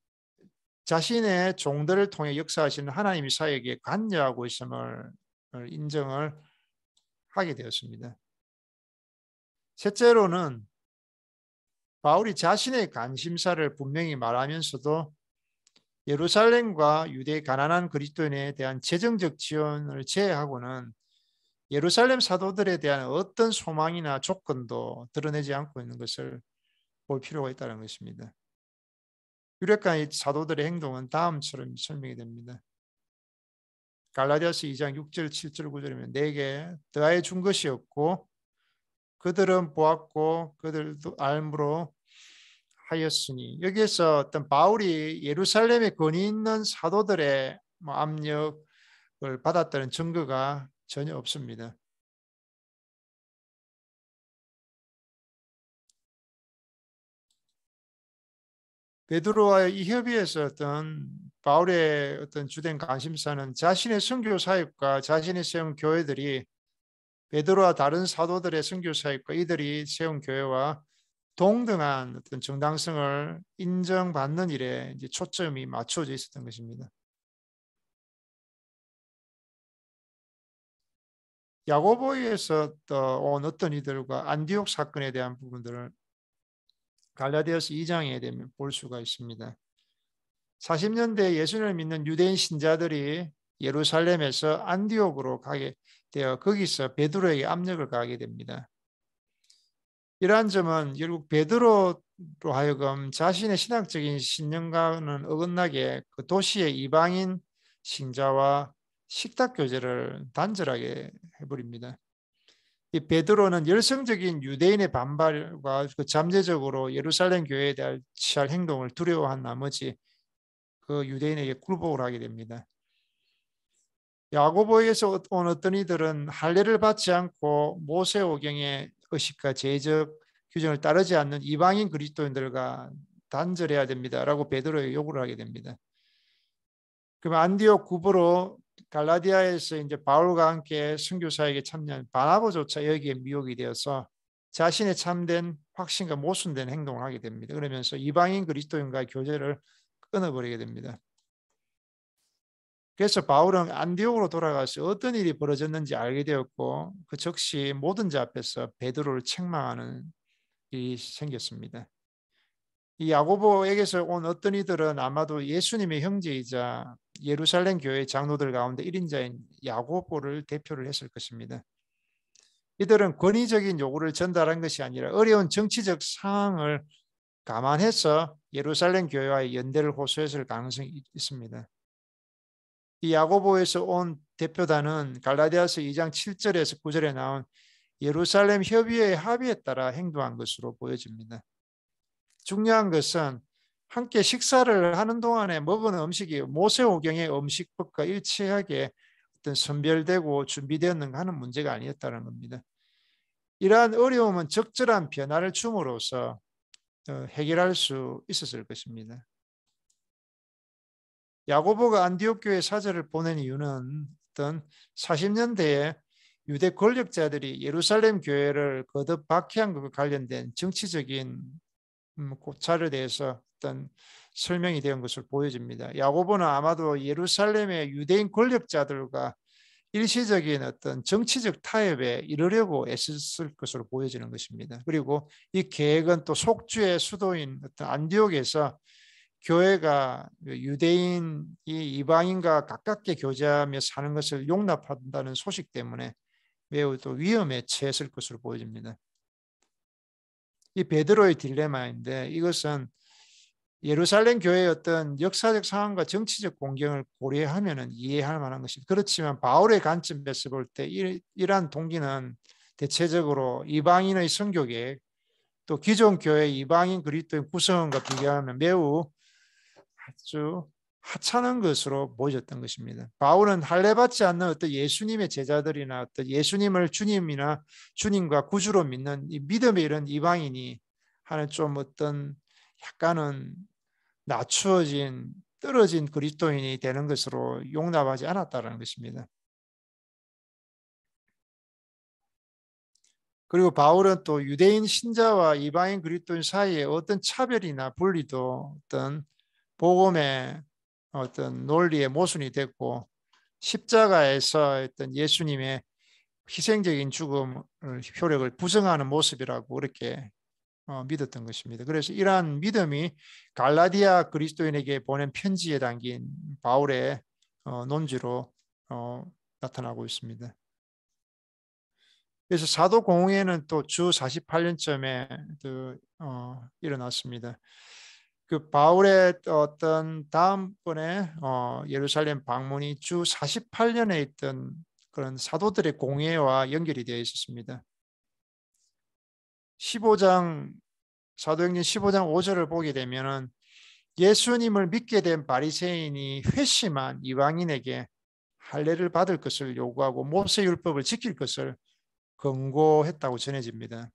자신의 종들을 통해 역사하시는 하나님의 사역에 관여하고 있음을 인정을 하게 되었습니다. 셋째로는 바울이 자신의 관심사를 분명히 말하면서도 예루살렘과 유대의 가난한 그리스도인에 대한 재정적 지원을 제외하고는 예루살렘 사도들에 대한 어떤 소망이나 조건도 드러내지 않고 있는 것을 볼 필요가 있다는 것입니다. 유력한 사도들의 행동은 다음처럼 설명이 됩니다. 갈라디아서 2장 6절 7절 9절이면 내게 더하여 준 것이 없고 그들은 보았고 그들도 알므로 하였으니, 여기에서 어떤 바울이 예루살렘에 권위 있는 사도들의 압력을 받았다는 증거가 전혀 없습니다. 베드로와의 이 협의에서 어떤 바울의 어떤 주된 관심사는 자신의 선교 사역과 자신이 세운 교회들이 베드로와 다른 사도들의 선교 사역과 이들이 세운 교회와 동등한 어떤 정당성을 인정받는 일에 이제 초점이 맞춰져 있었던 것입니다. 야고보에서 온 어떤 이들과 안디옥 사건에 대한 부분들을 갈라디아서 2장에 되면 볼 수가 있습니다. 40년대 예수님을 믿는 유대인 신자들이 예루살렘에서 안디옥으로 가게 되어 거기서 베드로에게 압력을 가하게 됩니다. 이러한 점은 결국 베드로로 하여금 자신의 신학적인 신념과는 어긋나게 그 도시의 이방인 신자와 식탁 교제를 단절하게 해버립니다. 이 베드로는 열성적인 유대인의 반발과 그 잠재적으로 예루살렘 교회에 대한 취할 행동을 두려워한 나머지 그 유대인에게 굴복을 하게 됩니다. 야고보에서 온 어떤 이들은 할례를 받지 않고 모세오경의 의식과 제적 규정을 따르지 않는 이방인 그리스도인들과 단절해야 됩니다라고 베드로에게 요구를 하게 됩니다. 그럼 안디옥 구부로 갈라디아에서 이제 바울과 함께 선교 사역에 참여한 바나바조차 여기에 미혹이 되어서 자신의 참된 확신과 모순된 행동을 하게 됩니다. 그러면서 이방인 그리스도인과의 교제를 끊어버리게 됩니다. 그래서 바울은 안디옥으로 돌아가서 어떤 일이 벌어졌는지 알게 되었고 그 즉시 모든 자 앞에서 베드로를 책망하는 일이 생겼습니다. 이 야고보에게서 온 어떤 이들은 아마도 예수님의 형제이자 예루살렘 교회 장로들 가운데 1인자인 야고보를 대표를 했을 것입니다. 이들은 권위적인 요구를 전달한 것이 아니라 어려운 정치적 상황을 감안해서 예루살렘 교회와의 연대를 호소했을 가능성이 있습니다. 이 야고보에서 온 대표단은 갈라디아서 2장 7절에서 9절에 나온 예루살렘 협의회의 합의에 따라 행동한 것으로 보여집니다. 중요한 것은 함께 식사를 하는 동안에 먹은 음식이 모세오경의 음식법과 일치하게 어떤 선별되고 준비되었는가 하는 문제가 아니었다는 겁니다. 이러한 어려움은 적절한 변화를 줌으로써 해결할 수 있었을 것입니다. 야고보가 안디옥 교회 사절을 보낸 이유는 어떤 40년대에 유대 권력자들이 예루살렘 교회를 거듭 박해한 것과 관련된 정치적인 고찰에 대해서 어떤 설명이 된 것을 보여집니다. 야고보는 아마도 예루살렘의 유대인 권력자들과 일시적인 어떤 정치적 타협에 이르려고 애썼을 것으로 보여지는 것입니다. 그리고 이 계획은 또 속주의 수도인 어떤 안디옥에서 교회가 유대인이 이방인과 가깝게 교제하며 사는 것을 용납한다는 소식 때문에 매우 또 위험에 처했을 것으로 보여집니다. 이 베드로의 딜레마인데 이것은 예루살렘 교회의 어떤 역사적 상황과 정치적 공경을 고려하면 이해할 만한 것입니다. 그렇지만 바울의 관점에서 볼 때 이러한 동기는 대체적으로 이방인의 선교계획 또 기존 교회 이방인 그리스도인 구성원과 비교하면 매우 아주 하찮은 것으로 보여졌던 것입니다. 바울은 할례받지 않는 어떤 예수님의 제자들이나 어떤 예수님을 주님이나 주님과 구주로 믿는 이 믿음에 이른 이방인이 하는 좀 어떤 약간은 낮추어진 떨어진 그리스도인이 되는 것으로 용납하지 않았다는 것입니다. 그리고 바울은 또 유대인 신자와 이방인 그리스도인 사이에 어떤 차별이나 분리도 어떤 복음의 어떤 논리의 모순이 됐고, 십자가에서 어떤 예수님의 희생적인 죽음을 효력을 부정하는 모습이라고 그렇게 믿었던 것입니다. 그래서 이러한 믿음이 갈라디아 그리스도인에게 보낸 편지에 담긴 바울의 논지로 나타나고 있습니다. 그래서 사도공회는 또 주 48년쯤에 일어났습니다. 그 바울의 어떤 다음번에 예루살렘 방문이 주 48년에 있던 그런 사도들의 공회와 연결이 되어 있었습니다. 15장 사도행전 15장 5절을 보게 되면은 예수님을 믿게 된 바리새인이 회심한 이방인에게 할례를 받을 것을 요구하고 모세 율법을 지킬 것을 권고했다고 전해집니다.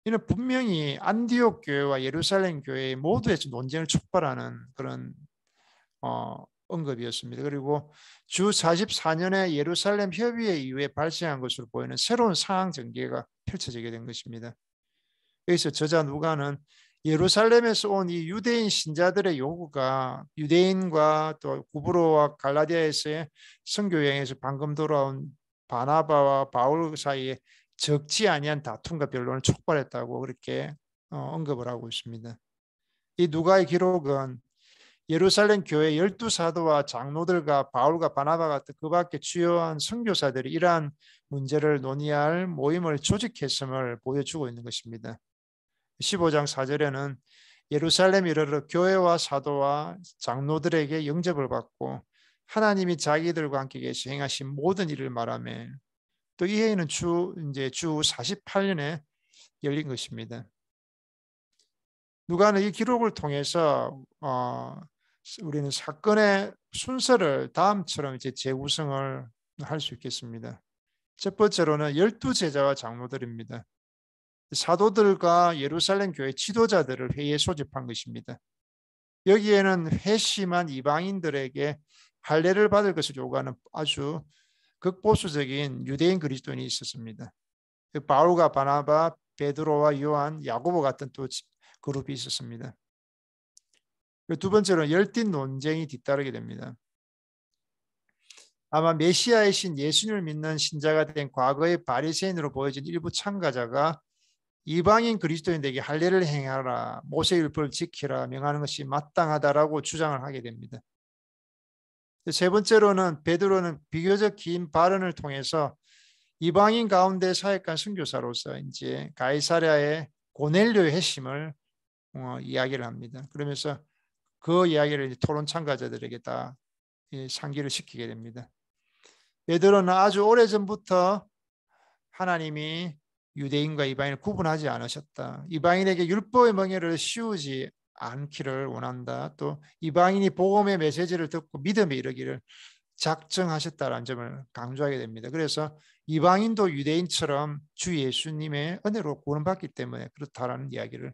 이는 분명히 안디옥 교회와 예루살렘 교회 모두에서 논쟁을 촉발하는 그런 언급이었습니다. 그리고 주 44년에 예루살렘 협의회 이후에 발생한 것으로 보이는 새로운 상황 전개가 펼쳐지게 된 것입니다. 여기서 저자 누가는 예루살렘에서 온 이 유대인 신자들의 요구가 유대인과 또 구브로와 갈라디아에서의 선교 여행에서 방금 돌아온 바나바와 바울 사이에 적지 아니한 다툼과 변론을 촉발했다고 그렇게 언급을 하고 있습니다. 이 누가의 기록은 예루살렘 교회 12사도와 장로들과 바울과 바나바 같은 그 밖에 주요한 선교사들이 이러한 문제를 논의할 모임을 조직했음을 보여주고 있는 것입니다. 15장 4절에는 예루살렘 이르러 교회와 사도와 장로들에게 영접을 받고 하나님이 자기들과 함께 계시 행하신 모든 일을 말하며 또 이 회의는 주 48년에 열린 것입니다. 누가는 이 기록을 통해서 우리는 사건의 순서를 다음처럼 이제 재구성을 할 수 있겠습니다. 첫 번째로는 12제자와 장로들입니다. 사도들과 예루살렘 교회 지도자들을 회의에 소집한 것입니다. 여기에는 회심한 이방인들에게 할례를 받을 것을 요구하는 아주 극보수적인 유대인 그리스도인이 있었습니다. 바울과 바나바, 베드로와 요한, 야고보 같은 또 그룹이 있었습니다. 두 번째로는 열띤 논쟁이 뒤따르게 됩니다. 아마 메시아의 신 예수님을 믿는 신자가 된 과거의 바리새인으로 보여진 일부 참가자가 이방인 그리스도인에게 할례를 행하라, 모세율법을 지키라 명하는 것이 마땅하다라고 주장을 하게 됩니다. 세 번째로는 베드로는 비교적 긴 발언을 통해서 이방인 가운데 사역한 선교사로서 이제 가이사랴의 고넬료의 회심을 이야기를 합니다. 그러면서 그 이야기를 토론 참가자들에게 다 상기를 시키게 됩니다. 베드로는 아주 오래전부터 하나님이 유대인과 이방인을 구분하지 않으셨다. 이방인에게 율법의 멍에를 씌우지 않기를 원한다. 또 이방인이 복음의 메시지를 듣고 믿음에 이르기를 작정하셨다는 점을 강조하게 됩니다. 그래서 이방인도 유대인처럼 주 예수님의 은혜로 구원받기 때문에 그렇다라는 이야기를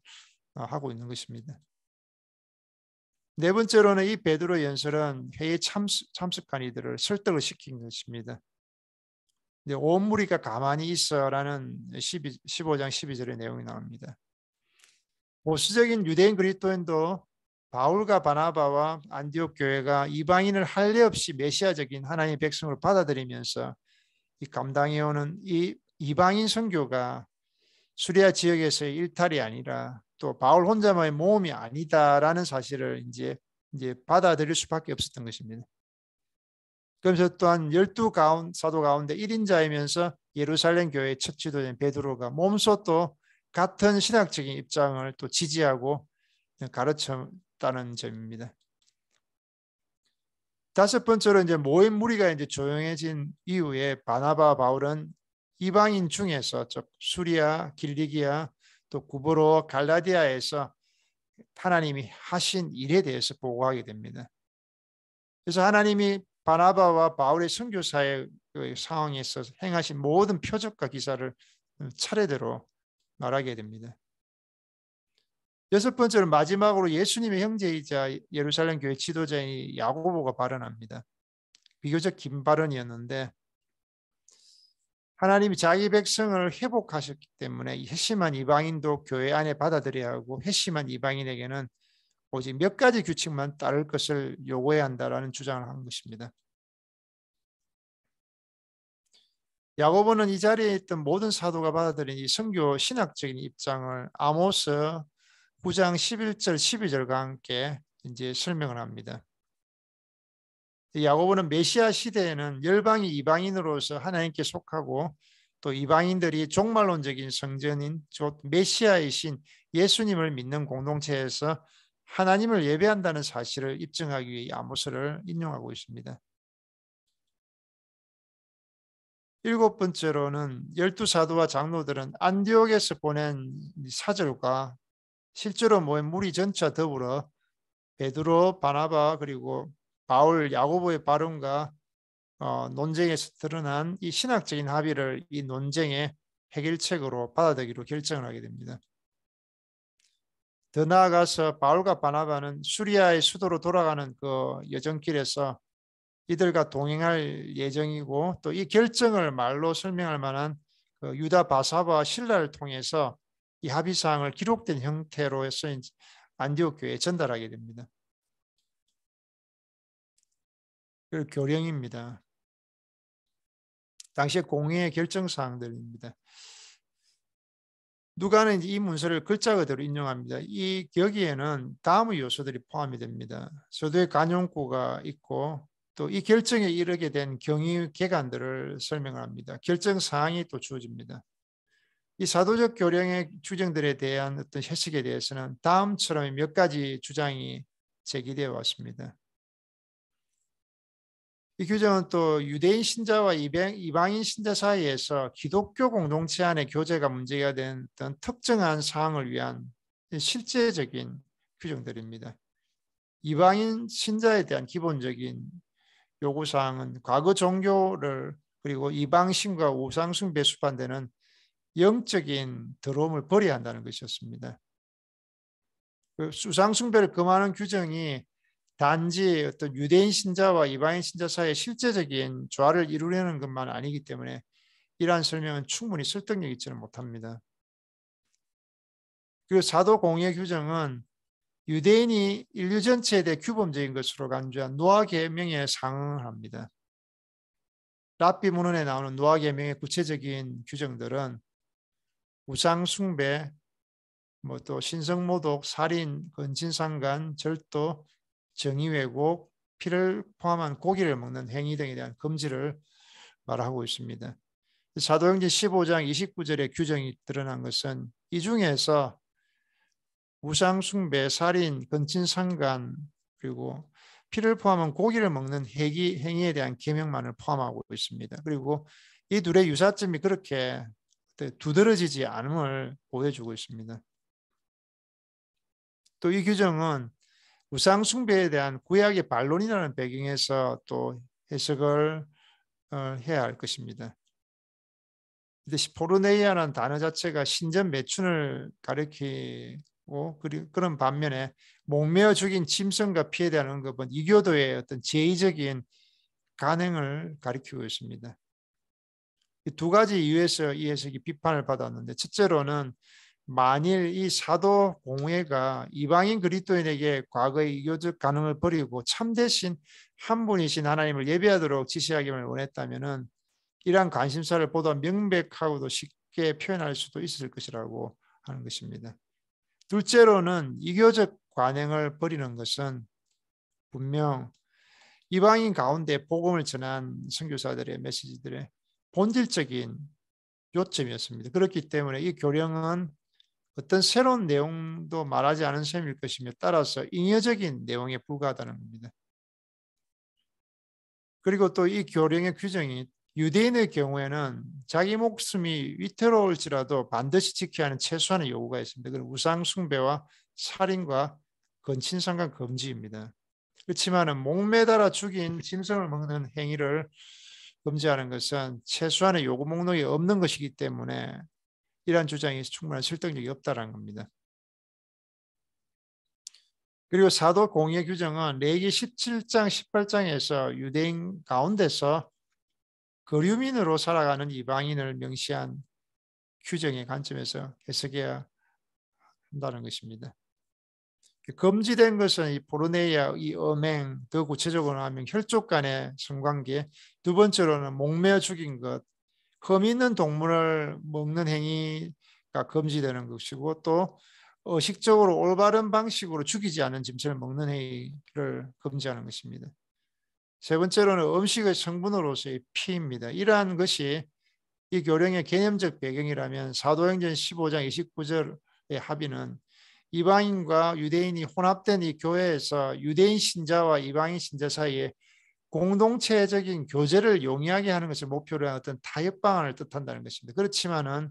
하고 있는 것입니다. 네 번째로는 이 베드로 연설은 회의 참석한 이들을 설득을 시킨 것입니다. 온 무리가 가만히 있어라는 15장 12절의 내용이 나옵니다. 보수적인 유대인 그리스도인도 바울과 바나바와 안디옥 교회가 이방인을 할례 없이 메시아적인 하나님의 백성을 받아들이면서 이 감당해오는 이 이방인 선교가 수리아 지역에서의 일탈이 아니라 또 바울 혼자만의 모험이 아니다라는 사실을 이제 받아들일 수밖에 없었던 것입니다. 그러면서 또한 12사도 가운데 1인자이면서 예루살렘 교회의 첫 지도자인 베드로가 몸소 또 같은 신학적인 입장을 또 지지하고 가르쳤다는 점입니다. 다섯 번째로 이제 모임 무리가 이제 조용해진 이후에 바나바 바울은 이방인 중에서 즉 수리아, 길리기아, 또 구브로, 갈라디아에서 하나님이 하신 일에 대해서 보고하게 됩니다. 그래서 하나님이 바나바와 바울의 선교사의 그 상황에서 행하신 모든 표적과 기사를 차례대로 말하게 됩니다. 여섯 번째로 마지막으로 예수님의 형제이자 예루살렘 교회 지도자인 야고보가 발언합니다. 비교적 긴 발언이었는데 하나님이 자기 백성을 회복하셨기 때문에 회심한 이방인도 교회 안에 받아들여야 하고 회심한 이방인에게는 오직 몇 가지 규칙만 따를 것을 요구해야 한다라는 주장을 한 것입니다. 야고보는 이 자리에 있던 모든 사도가 받아들인 이 선교 신학적인 입장을 아모스 9장 11절 12절과 함께 이제 설명을 합니다. 야고보는 메시아 시대에는 열방이 이방인으로서 하나님께 속하고 또 이방인들이 종말론적인 성전인 곧 메시아이신 예수님을 믿는 공동체에서 하나님을 예배한다는 사실을 입증하기 위해 아모스를 인용하고 있습니다. 일곱 번째로는 12사도와 장로들은 안디옥에서 보낸 사절과 실제로 모인 무리 전체와 더불어 베드로, 바나바 그리고 바울, 야고보의 발언과 논쟁에서 드러난 이 신학적인 합의를 이 논쟁의 해결책으로 받아들이기로 결정을 하게 됩니다. 더 나아가서 바울과 바나바는 수리아의 수도로 돌아가는 그 여정길에서 이들과 동행할 예정이고 또 이 결정을 말로 설명할 만한 그 유다 바사바와 실라를 통해서 이 합의 사항을 기록된 형태로 해서 안디옥 교회에 전달하게 됩니다. 그 교령입니다. 당시의 공회의 결정 사항들입니다. 누가는 이 문서를 글자 그대로 인용합니다. 이 여기에는 다음의 요소들이 포함이 됩니다. 서두에 간용구가 있고 또 이 결정에 이르게 된 경위 개간들을 설명을 합니다. 결정 사항이 또 주어집니다. 이 사도적 교령의 주장들에 대한 어떤 해석에 대해서는 다음처럼 몇 가지 주장이 제기되어 왔습니다. 이 규정은 또 유대인 신자와 이방인 신자 사이에서 기독교 공동체 안의 교제가 문제가 된 어떤 특정한 사항을 위한 실제적인 규정들입니다. 이방인 신자에 대한 기본적인 요구사항은 과거 종교를 그리고 이방신과 우상숭배 수반되는 영적인 더러움을 버려야 한다는 것이었습니다. 우상숭배를 금하는 규정이 단지 어떤 유대인 신자와 이방인 신자 사이의 실제적인 조화를 이루려는 것만 아니기 때문에 이러한 설명은 충분히 설득력 있지는 못합니다. 그리고 사도 공의 규정은 유대인이 인류 전체에 대해 규범적인 것으로 간주한 노아 계명에 상응합니다. 랍비 문헌에 나오는 노아 계명의 구체적인 규정들은 우상 숭배, 또 신성 모독, 살인, 건친상간, 절도, 정의 왜곡, 피를 포함한 고기를 먹는 행위 등에 대한 금지를 말하고 있습니다. 사도행전 15장 29절의 규정이 드러난 것은 이 중에서 우상숭배, 살인, 건친상간 그리고 피를 포함한 고기를 먹는 행위에 대한 계명만을 포함하고 있습니다. 그리고 이 둘의 유사점이 그렇게 두드러지지 않음을 보여주고 있습니다. 또 이 규정은 우상숭배에 대한 구약의 반론이라는 배경에서 또 해석을 해야 할 것입니다. 포르네이아라는 단어 자체가 신전 매춘을 가리키고 그런 반면에 목매어 죽인 짐승과 피에 대한 언급은 이교도의 어떤 제의적인 간행을 가리키고 있습니다. 이 두 가지 이유에서 이 해석이 비판을 받았는데 첫째로는 만일 이 사도 공회가 이방인 그리스도인에게 과거의 이교적 간응을 버리고 참되신 한 분이신 하나님을 예배하도록 지시하기를 원했다면은 이러한 관심사를 보다 명백하고도 쉽게 표현할 수도 있을 것이라고 하는 것입니다. 둘째로는 이교적 관행을 버리는 것은 분명 이방인 가운데 복음을 전한 선교사들의 메시지들의 본질적인 요점이었습니다. 그렇기 때문에 이 교령은 어떤 새로운 내용도 말하지 않은 셈일 것이며 따라서 잉여적인 내용에 불과하다는 겁니다. 그리고 또 이 교령의 규정이 유대인의 경우에는 자기 목숨이 위태로울지라도 반드시 지켜야 하는 최소한의 요구가 있습니다. 그건 우상 숭배와 살인과 건친상간 금지입니다. 그렇지만 목매달아 죽인 짐승을 먹는 행위를 금지하는 것은 최소한의 요구 목록이 없는 것이기 때문에 이러한 주장이 충분한 설득력이 없다는 겁니다. 그리고 사도 공의 규정은 레위기 17장 18장에서 유대인 가운데서 거류민으로 살아가는 이방인을 명시한 규정의 관점에서 해석해야 한다는 것입니다. 금지된 것은 이 포르네이아, 이 음행, 더 구체적으로 하면 혈족 간의 성관계, 두 번째로는 목매어 죽인 것, 흠 있는 동물을 먹는 행위가 금지되는 것이고, 또 의식적으로 올바른 방식으로 죽이지 않은 짐승을 먹는 행위를 금지하는 것입니다. 세 번째로는 음식의 성분으로서의 피입니다. 이러한 것이 이 교령의 개념적 배경이라면 사도행전 15장 29절의 합의는 이방인과 유대인이 혼합된 이 교회에서 유대인 신자와 이방인 신자 사이에 공동체적인 교제를 용이하게 하는 것을 목표로 한 어떤 타협 방안을 뜻한다는 것입니다. 그렇지만은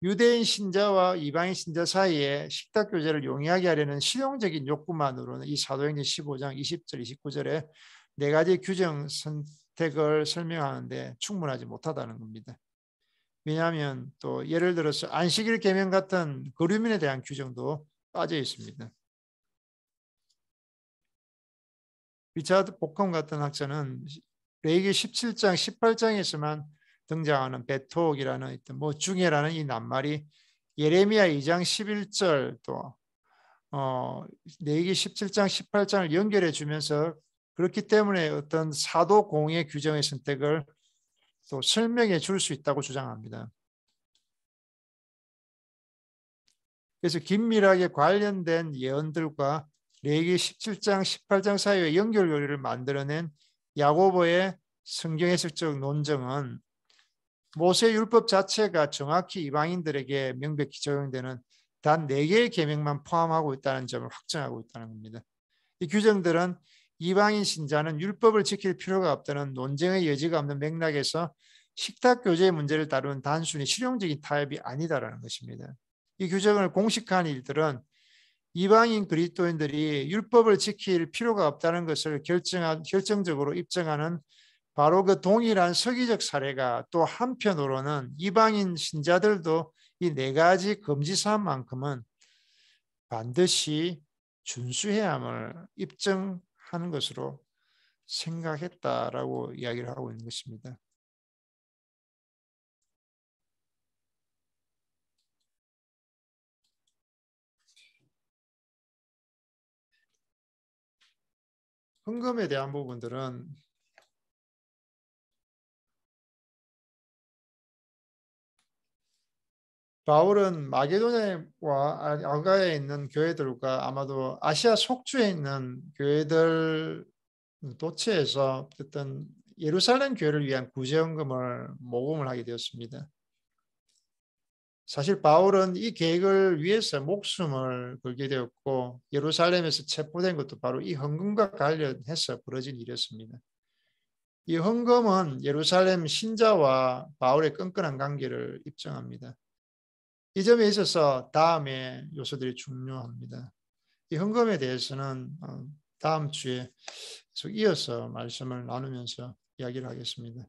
유대인 신자와 이방인 신자 사이에 식탁 교제를 용이하게 하려는 실용적인 욕구만으로는 이 사도행전 15장 20절 29절에 네 가지 규정 선택을 설명하는데 충분하지 못하다는 겁니다. 왜냐하면 또 예를 들어서 안식일 계명 같은 거류민에 대한 규정도 빠져 있습니다. 리차드 보컴 같은 학자는 레위기 17장 18장에서만 등장하는 베톡이라는 중해라는 이 낱말이 예레미야 2장 11절 또 레위기 17장 18장을 연결해 주면서 그렇기 때문에 어떤 사도 공의 규정의 선택을 또 설명해 줄 수 있다고 주장합니다. 그래서 긴밀하게 관련된 예언들과 레위기 17장 18장 사이의 연결고리를 만들어낸 야고보의 성경해석적 논증은 모세 율법 자체가 정확히 이방인들에게 명백히 적용되는 단 4개의 계명만 포함하고 있다는 점을 확정하고 있다는 겁니다. 이 규정들은 이방인 신자는 율법을 지킬 필요가 없다는 논쟁의 여지가 없는 맥락에서 식탁 교제의 문제를 다루는 단순히 실용적인 타협이 아니다라는 것입니다. 이 규정을 공식화한 일들은 이방인 그리스도인들이 율법을 지킬 필요가 없다는 것을 결정적으로 입증하는 바로 그 동일한 서기적 사례가 또 한편으로는 이방인 신자들도 이 4가지 금지 사항만큼은 반드시 준수해야 함을 입증하는 것으로 생각했다라고 이야기를 하고 있는 것입니다. 헌금에 대한 부분들은 바울은 마게도냐와 아가야에 있는 교회들과 아마도 아시아 속주에 있는 교회들 도처에서 어떤 예루살렘 교회를 위한 구제헌금을 모금을 하게 되었습니다. 사실 바울은 이 계획을 위해서 목숨을 걸게 되었고 예루살렘에서 체포된 것도 바로 이 헌금과 관련해서 벌어진 일이었습니다. 이 헌금은 예루살렘 신자와 바울의 끈끈한 관계를 입증합니다. 이 점에 있어서 다음의 요소들이 중요합니다. 이 헌금에 대해서는 다음 주에 계속 이어서 말씀을 나누면서 이야기를 하겠습니다.